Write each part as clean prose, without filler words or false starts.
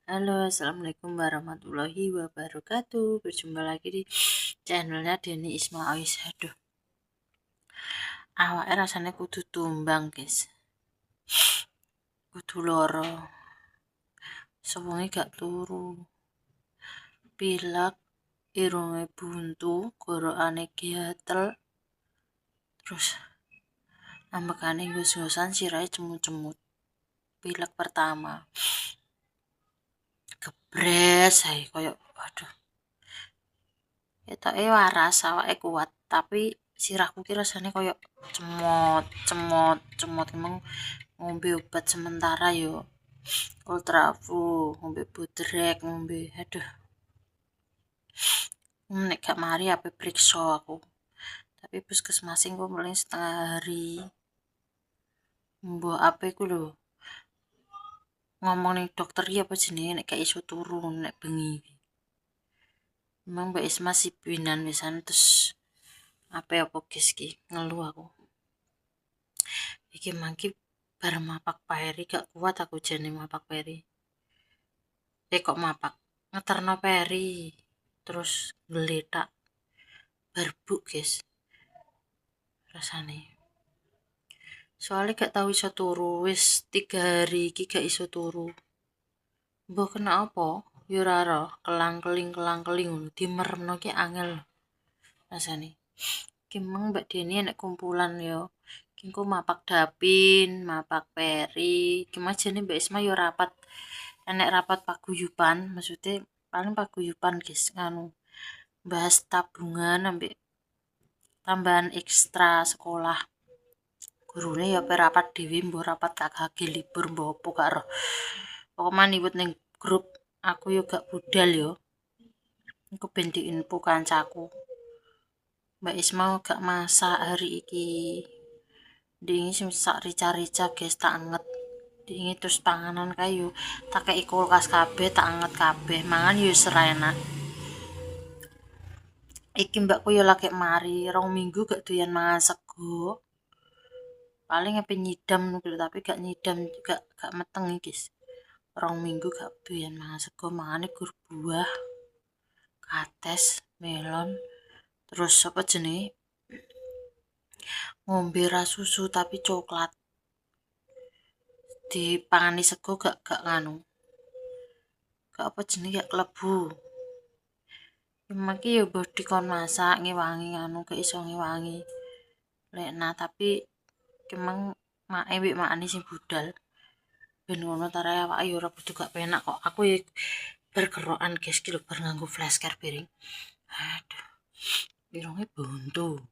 Halo, assalamualaikum warahmatullahi wabarakatuh. Berjumpa lagi di channelnya Deni Ismail. Aduh, awaknya rasanya kudu tumbang, guys. Kudu loro. Sewengi gak turu. Pilek, irunge buntu, gorokane gatel. Terus ambekane ngos-ngosan sirahe cemut-cemut. Pilek pertama. Gebres ae koyo aduh. Ketoke waras, awake kuat, tapi sirahku ki rasane koyo cemot emang ngombe obat sementara yo Ultraflu, ngombe budrek, ngombe aduh. Nek gak mari ape priksa aku. Tapi puskesmas engko mulai setengah hari. Mbok ape ku lho. Ngomong ning dokter iki apa jenenge nek gak iso turu nek bengi. Memang Mbak Isma sibinan wisan terus apa guys ki ngeluh aku. Iki mangki bar mapak peri gak kuat aku jane mapak peri. Kok mapak ngeterno peri terus geletak berbuk guys rasane. Soalnya gak tahu iso turu wis 3 hari iki gak iso turu. Mbok kena apa? Yo ora ora, kelang-keling ngono dimeremno ki angel rasane. Ki meng Mbak Deni nek kumpulan yo. Kingko mapak dapin, mapak peri, gimana Mbak Isma yo rapat. Enek rapat paguyuban, maksudnya paling paguyuban guys nganu. Bahas tabungan ambek tambahan ekstra sekolah. Gurune ya rapat dhewe mbok rapat KKG libur mbok opo gak roh. Pokoknya niwut ning grup aku yo gak budal yo. Engko ben diinfo kancaku. Mbak Isma gak masak hari iki. Dingi sak rica-rica guys tak anget. Dingi terus panganan kayu tak kei kulkas kabeh tak anget kabeh. Mangan yo enak. Iki mbakku yo lagi mari 2 minggu gak doyan mangan sego. Paling apa nyidam tapi gak nyidam juga gak meteng guys. 2 minggu gak doyan mangan sego, mangane gur buah, kates, melon, terus apa jenenge? Ngombe susu tapi coklat. Dipangani sego gak nganu. Gak apa jenenge gak klebu. Maki ya mbok dikon masak ngewangi anu gak iso ngewangi. Lekna tapi kemeng mae mbek makane sing budal. Ben ngono tarae awak yo ora kudu gak penak kok. Aku ya bergerokan guys ki lho bar nganggo flashcard piring. Aduh. Pirunge buntu.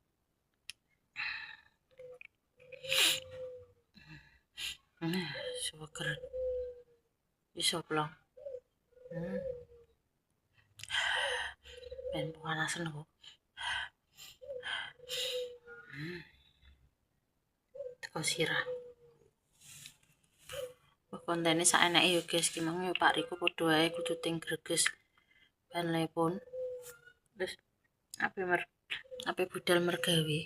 Sugar. Iso plong. Ben panasen kok. Teko sirah. Kontene saeneke yo guys, ki mang yo Pak Riko padha ae kudu ting greges. Ben lepon. Terus ape budal mergawe.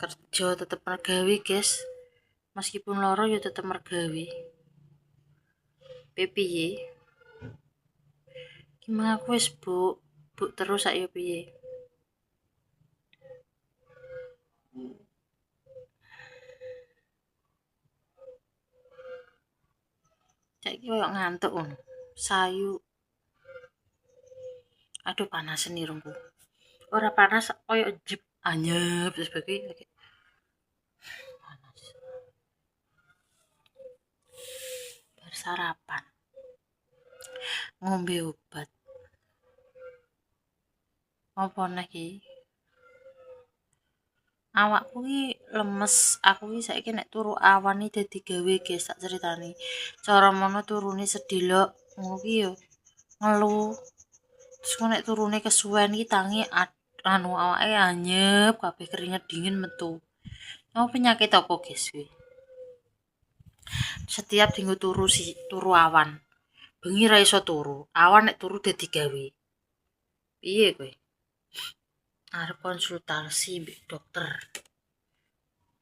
Kerja tetep mergawe guys. Meskipun loro yo tetep mergawe. Piye? Gimana aku wis bu terus sak yo piye? Saiki koyo ngantuk ngono. Sayu. Aduh panasen irungku. Ora panas koyo jep anyep terus lagi. Panas. Bar sarapan. Ngombe obat. Apa nek iki? Awakku ki lemes, aku ki saiki nek turu awan iki dadi gawe guys tak ceritani. Cara mono turune sedilok ngono ki yo ngeluh. Terus nek turune kesuwen iki tangi anu awake anyep kabeh keringet dingin metu. Apa penyakit apa guys kuwi? Setiap dinggo turu awan. Bengi ra iso turu, awan nek turu dadi gawe. Piye kowe? Arep konsultasi mbek dokter.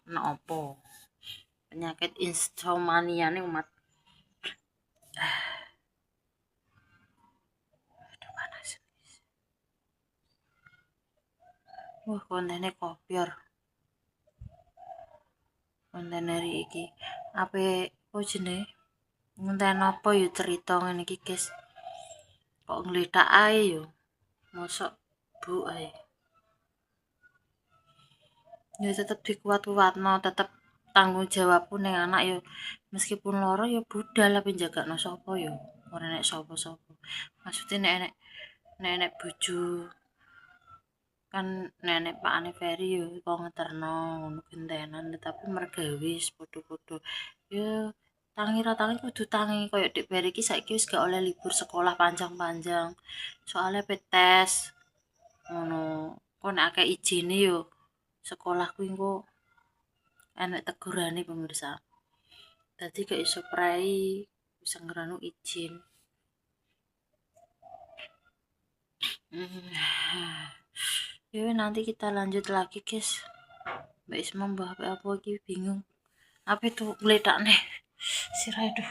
Nek apa? Penyakit insomnia nih umat. Wah, kontennya kopior. Konten hari iki. Apa jenenge? Ngenten apa yo cerita ngene iki, Guys. Kok ngledak ae yo. Mosok bu ae. Ya tetep dikuat-kuatno, tetep tanggung jawabku ning anak yo. Meskipun loro yo budal tapi jagakno sapa yo. Ora nek sapa-sapa. Maksudnya nek bojo kan nenek Pak Ane Ferry yo kok ngeterno ngono gentenan tapi mergawe padha-padha ya tangi ra tangi kudu tangi koyo Dik Ferry iki saiki wis gak oleh libur sekolah panjang-panjang soalnya petes ngono kok nek akeh ijine yo sekolah kuwi engko enek tegurane pemirsa dadi gak iso prei bisa ngeranu izin. Ya nanti kita lanjut lagi guys. Mbak Isma mbah apa lagi bingung. Apa itu geledak nih? Sirah aduh.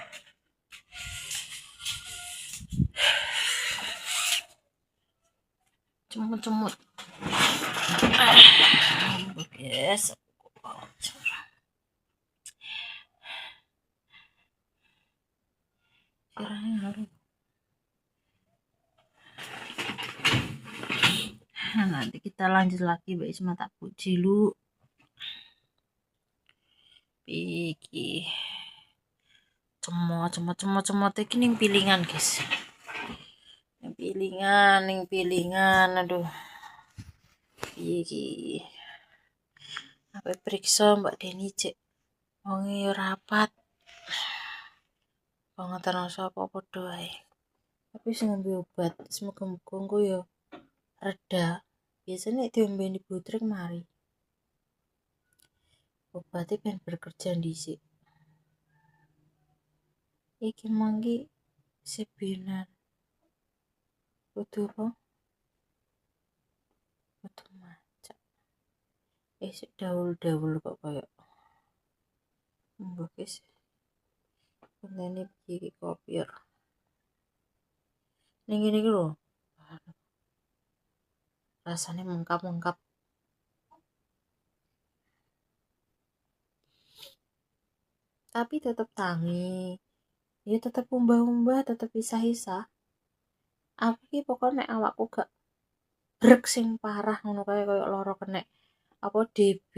Cemut-cemut. Yes. Sirahnya harus. Nanti kita lanjut lagi Mbak Isma tak puji lu. Iki. Cemot iki ning pilingan, guys. Ning pilingan, aduh. Iki. Apa periksa Mbak Deni cek. Wong yo rapat. Wong ngeterno sapa padha ae. Tapi sing ngombe obat, semoga-moga engko yo reda. Biasanya diombeni butrek mari. Obatnya ben bekerja dhisik. Iki mangki sebinan. Kudu apa? Kudu maca. Sik daul-daul kok koyo. Mbok wis. Kontene iki kopior. Ning ngene iki lho. Rasanya mengkap-mengkap. Tapi tetap tangi. Ya tetap umbah-umbah, tetap isah-isah. Aku ki pokoknya awakku gak brek sing parah ngono kae koyo loro kena apa DB.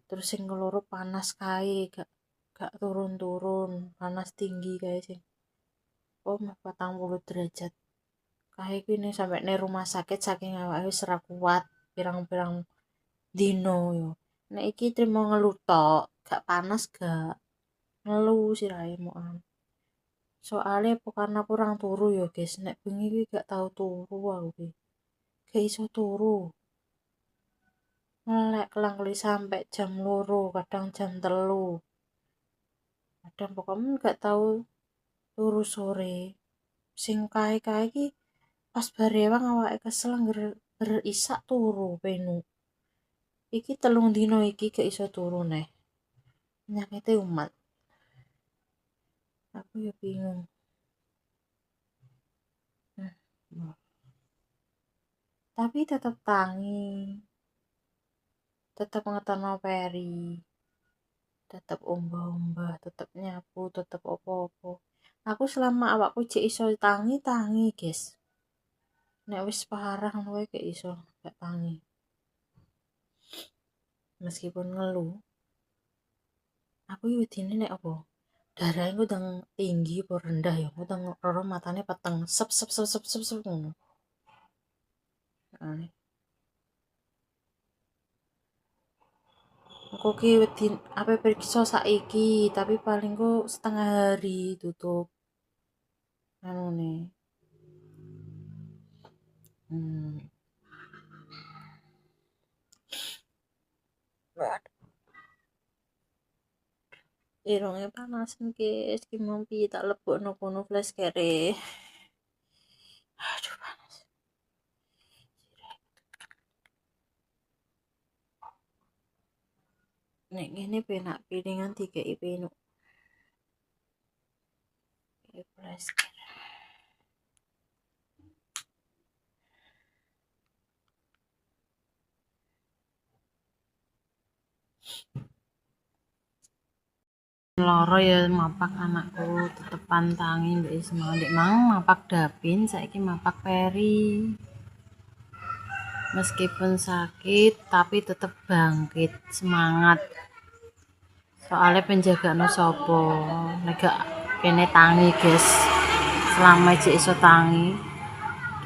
Terus sing loro panas kae gak turun-turun, panas tinggi kae sing. Oh, 40 derajat. Kae kuwi ning sampe ning rumah sakit saking awake wis ora kuat, pirang-pirang dino yo. Nek iki trimo ngeluh tok, gak panas gak. Ngeluh sirahe mokan. Soale karena kurang turu ya, guys. Nek bengi kuwi gak tau turu aku ki. Gak iso turu. Melek kelang-keli sampai jam 2, kadang jam 3. Kadang pokoknya gak tau turu sore. Sing kae-kae ki pas barewang awake kesel berisak turu penu. Iki 3 dino iki gak iso turu neh. Penyakite umat. Aku ya bingung. Tapi tetap tangi. Tetap ngeterno Ferry. Tetap ombah-ombah, tetap nyapu, tetap opo-opo. Aku selama awakku jek iso tangi, guys. Nek wis parah ngono wae gak iso, gak tangi. Meskipun ngeluh. Aku yo wedine nek apa? Darahku ndang tinggi apa rendah ya? Aku ndang roro matane peteng, sep sep sep sep sep, sep ngono. Aneh. Aku ki wedi apa periksa saiki, tapi paling kok setengah hari tutup. Anu nih. Irunge panasan guys, ki mau piye tak lebokno kono flash kere. Aduh panas. Nek ngene penak piringan dikeki penuk. Flash kere. loro ya mapak anakku tetepan tangi Mbak Isma. Ndek mang mapak Davin, saiki mapak Peri. Meskipun sakit tapi tetep bangkit, semangat. Soalnya penjagano sopo, nek gak kene tangi, guys. Selama cek iso tangi,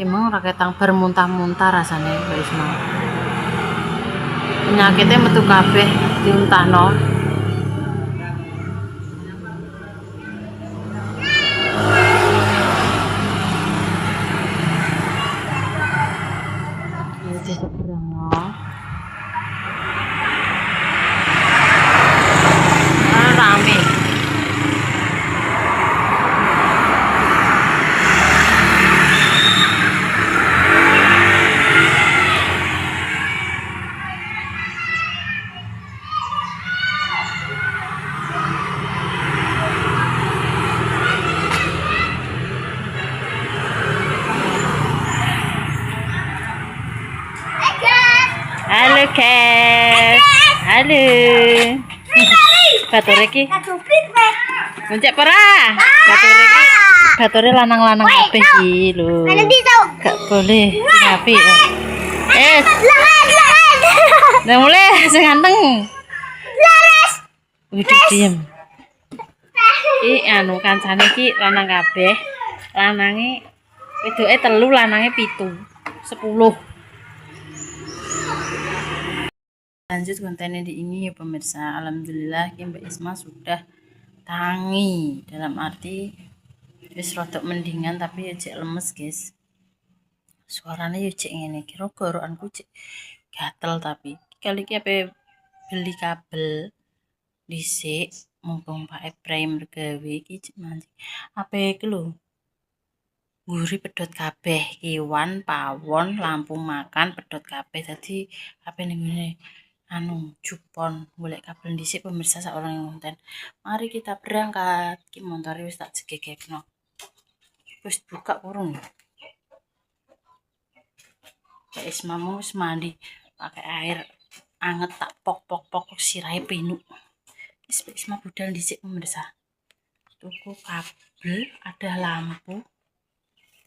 emang ora ketang bar muntah-muntah rasane Mbak Isma. Penyakitnya metu kabeh diuntahno. Iki seberang rame. Halo, Kes. Halo. Batur iki. Mencek pera. Batur iki. Bature lanang-lanang kabeh iki lho. Gak boleh api. Nah mulai sing ganteng. Wis diem. Anu kancane iki lanang kabeh. Lanange wedoke 3, lanange 7. 10. Lanjut kontennya di ini ya pemirsa. Alhamdulillah Mbak Isma sudah tangi, dalam arti wis rodok mendingan tapi ya cek lemes guys. Suaranya ya cek ngene, kira gorokanku cek gatel tapi kali iki ape beli kabel dhisik mumpung Pak Ibrahim gawe iki cek mancing. Ape iki lho. Guri pedot kabeh, kiwan, pawon, lampu makan, pedot kabeh. Dadi ape ning ngene anu jupon golek kabel dhisik pemirsa sak orang konten. Mari kita berangkat. Ki montore wis tak jegekno. Wis buka kurung. Mbak Isma wis mandi pakai air anget tak pok sirahe pinuk. Wis Mbak Isma budal dhisik pemirsa. Tuku kabel, ada lampu.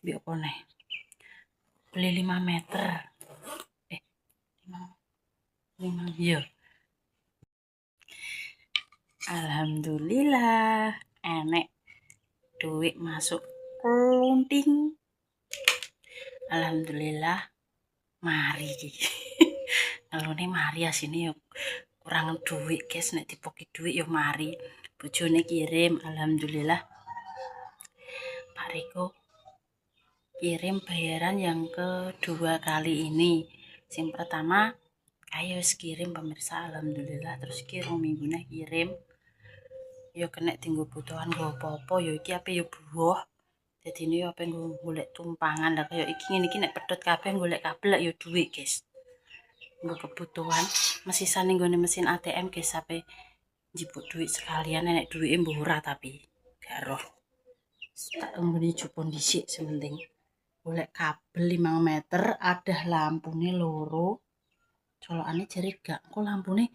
Bi opo neh? Beli 5 meter. 5 iya. Alhamdulillah enek duit masuk klunting. Alhamdulillah mari. Ngelone mari asine yo kurang duit guys, nek dipoki duit yo mari. Bojone kirim, alhamdulillah. Pak Riko kirim bayaran yang kedua kali ini. Yang pertama ayo kirim pemirsa, alhamdulillah. Terus kirim minggune kirim yo kena tinggal butuhan go apa-apa yo iki ape yo buah. Dadi ini yo ape golek tumpangan lah kaya iki ngene iki nek pedhot kabeh golek kabel yo duit guys. Nggo kebutuhan mesisane nggone mesin ATM guys, ape njipuk duit sekalian nek duwike mbuh ora tapi gak roh. Tak nggone jupon dhisik sementing. Golek kabel 5 meter, ada lampune loro. Colokane jare gak, kok lampune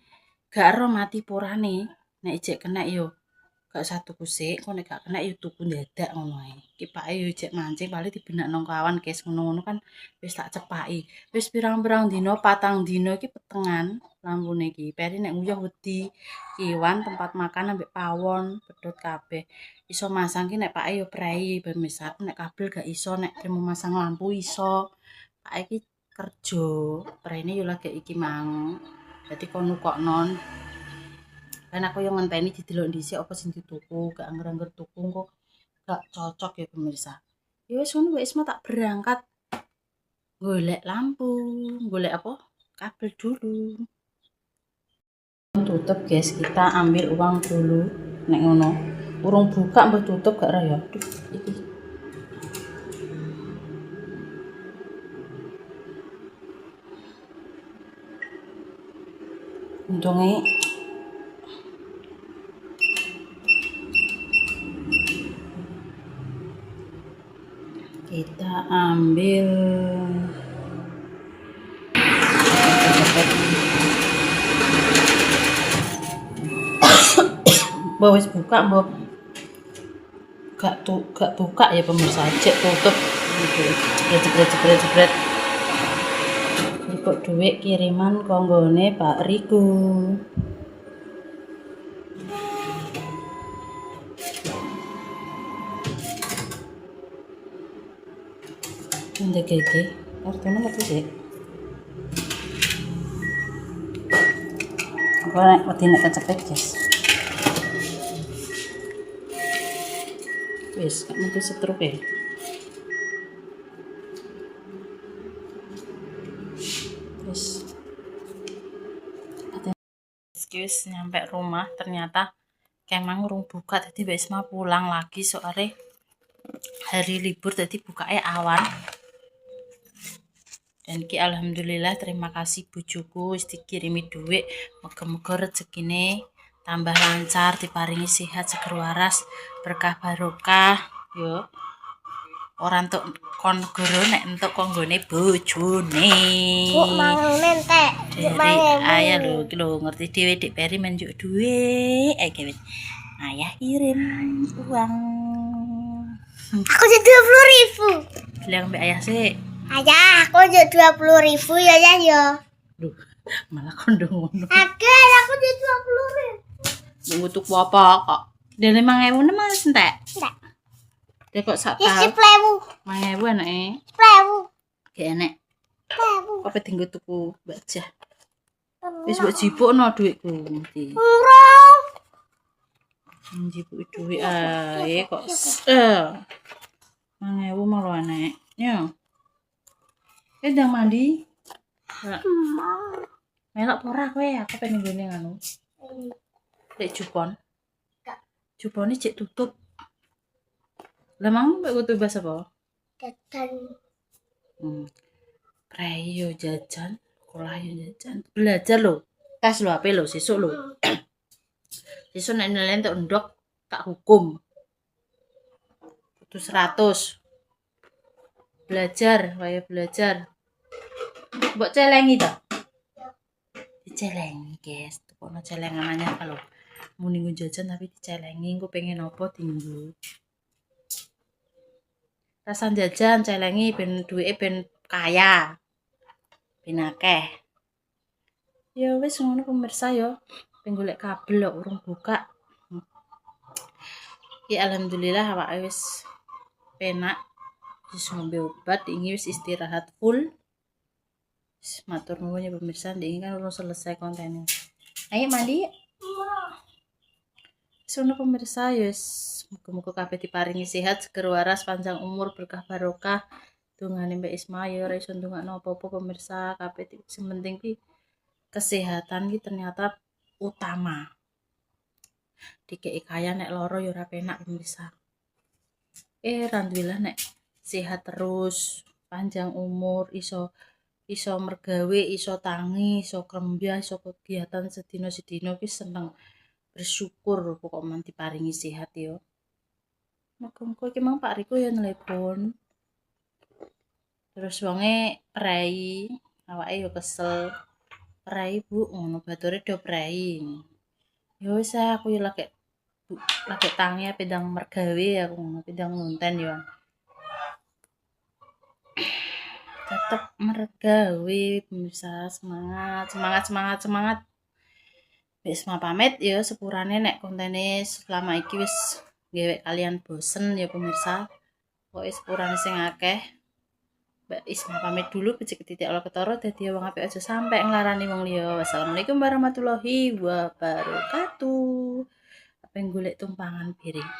gak ero mati porane. Nek ijek kena yo gak satu kusik, kok nek gak kena yo tuku dadak ngono ae. Kipake yo ijek mancing paling dibenakno kawan guys, ngono-ngono kan wis tak cepaki. Wis pirang-pirang dina, 4 dina iki petengan lampune iki. Peri nek nguyuh wedi, kiwan tempat makan ambek pawon, pedhot kabeh. Iso masang ki nek pake yo prei, pemirsa. Nek kabel gak iso, nek mau masang lampu iso. Pake iki kerja, prene yo lagi iki mang. Dadi kono kok non. Kan aku yang ngenteni didelok dhisik apa sing dituku, gak angger-angger tuku kok gak cocok ya pemirsa. Ya wis ngono wis tak berangkat golek lampu, golek apa? Kabel dulu. Tutup guys, kita ambil uang dulu nek ngono. Urung buka mbok tutup gak ra ya. Aduh, iki. Untungnya kita ambil Mbok wis buka mbok gak buka ya pemirsa, cek tutup gitu. Jebret. Kok duit kiriman konggone Pak Riku. Ndek gege, kartune metu sih. Apa nek wedi nek kecepet, guys. Wis, gak metu setruk ya. Wis nyampe rumah ternyata kemang urung buka, tadi Mbak pulang lagi soalnya hari libur, tadi bukanya awan. Dan ki alhamdulillah terima kasih bojoku wis dikirimi duit, moga-moga rezekine tambah lancar, diparingi sehat seger waras, berkah barokah yo. Ora entuk konggoro nek entuk konggone bojone. Bu mangan entek. Ayah lho, iki lho ngerti dhewe Dik Peri menjuk duit ae ayah kirim uang. Aku jadi 20.000. Bilang mbak ayah sih. Ayah, aku jadi 20.000 ya ya ya. Duh, malah kondo ngono. Aku jadi 20.000. Ngutuk apa kok? Dia 5.000 nemang entek. Enggak. Dia kok sak Ya tahun 10.000. 5.000 anake. 10.000. Gak enek. 10.000. Apa tinggal tuku baca. Wis mbok jipukno dhuwitku ngerti. Murah. Njipuk dhuwit ae kok 5.000 malah enek. Yo. Ndang mandi. Melok ora kowe, aku pengen ngene ngono. Lek jupon. Jupone cek tutup. Lah mau mbek kudu bahasa apa? Jajan. Prei yo jajan, sekolah yo jajan. Belajar lho. Tes lho ape lho sesuk lho. Sesuk nek nilai entuk ndok tak hukum. Kudu 100. Belajar, kaya belajar. Mbok celengi ta? Dicelengi, guys. Tukono celenganannya kalau mau ninggu jajan tapi dicelengi, engko pengen apa tinggu. Rasan jajan celengi ben duwike ben kaya. Ben akeh. Ya wis ngono pemirsa ya. Ben golek kabel kok urung buka. Ya alhamdulillah awake wis penak. Wis ngombe obat, ini wis istirahat full. Matur nuwun ya pemirsa, ini kan udah selesai kontennya. Ayo mandi. Sono pemirsa, yes, muga-muga kabeh diparingi sehat, seger waras, panjang umur, berkah barokah. Dungane Mbak Isma ya ora iso ndongakno apa-apa pemirsa, kabeh sing penting ki kesehatan ki ternyata utama. Dikeki kaya nek loro ya ora penak pemirsa. Alhamdulillah nek sehat terus, panjang umur, iso mergawe, iso tangi, iso krembyah, iso kegiatan sedina-sedina ki seneng. Bersyukur pokok man diparingi sehat yo. Muga-muga iki mang Pak Riko ya nelpon. Terus wonge prei, awake yo kesel. Prei Bu, ngono bature do prei. Ya wis aku yo lagi tangi pedang mergawe aku ngono, pedang ngonten yo. Tetep mergawe pemirsa, semangat. Wis pamit ya sepurane nek kontene selama iki wis gawe kalian bosen ya pemirsa. Pokoke sepurane sing akeh. Mbak Isma pamit dulu becik titik ala ketara dadi wong apik aja sampe nglarani wong liya. Wassalamualaikum warahmatullahi wabarakatuh. Apa golek tumpangan piring.